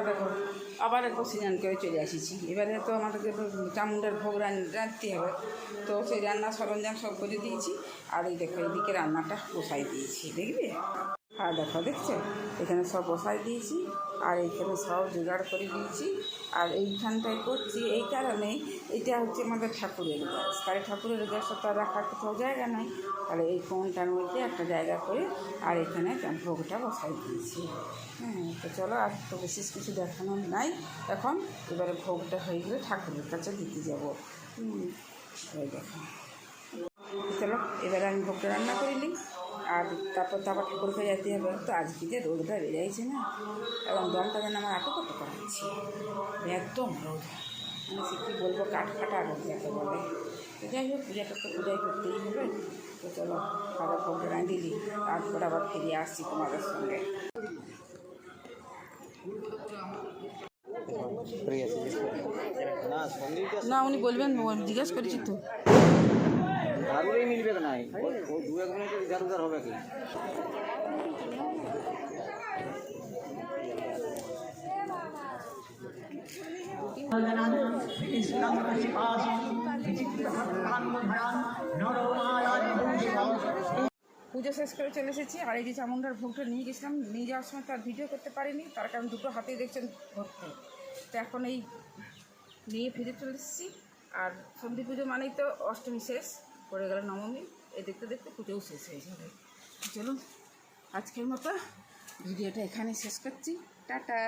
দেখো আবার একবার সিজন করে চলে আসিছি। এবারে তো আমাদেরকে চামুন্ডার ভোগ রাঁধতে হবে, তো সেই রান্নার সরঞ্জাম সব করে দিয়েছি। আর এই দেখো এইদিকে রান্নাটা বসাই দিয়েছি, দেখবে? আর দেখছো এখানে সব বসাই দিয়েছি, আর এইখানে সব জোগাড় করে দিয়েছি। আর এইখানটায় করছি এই কারণে, এটা হচ্ছে আমাদের ঠাকুরের গ্যাস, তাই ঠাকুরের গ্যাসটা তো রাখার কোথাও জায়গা নাই, তাহলে এই কোণটার মধ্যে একটা জায়গা করে আর এখানে ভোগটা বসাই দিয়েছি। হ্যাঁ, তো চলো আর তো বিশেষ কিছু দেখানো নাই এখন। এবারে ভোগটা হয়ে গেলে ঠাকুরের কাছে দিতে যাবো। ওই দেখো, চলো এবারে আমি ভোগটা রান্না করে নিই, আর তারপর ঠাকুরকে যেতে হবে। তো আজকে যে রোদটা বেড়েছে না, এবং দমটা যেন আমার এত কত করাচ্ছি, একদম রোদ, মানে সে কী বলবো, কাঠফাটা রোদ যাকে বলে। তো যাই হোক, পূজাটা তো পূজাই করতেই হবে। তো চলো খাবার ভোগটা রাঁধে দিই, তারপর আবার ফিরে আসছি তোমাদের সঙ্গে। না উনি বলবেন, জিজ্ঞেস করেছি তো। দারুরেই মিলবে তো নাই, ও দু এক মিনিট ইধার উধার হবে কি? পুজো শেষ করে চলে এসেছি। আর এই যে চামুন্ডার ভোগটা নিয়ে গেছিলাম, নিয়ে যাওয়ার সময় তার ভিডিও করতে পারিনি, তার কারণ দুটো হাতেই দেখছেন ভর্তি। তো এখন এই নিয়ে ফিরে চলে এসেছি। আর সন্ধি পুজো মানেই তো অষ্টমী শেষ, পড়ে গেল নবমী, এই দেখতে দেখতে পুজোও শেষ হয়ে যাবে। চলুন আজকের মতো ভিডিওটা এখানে শেষ করছি, টাটা।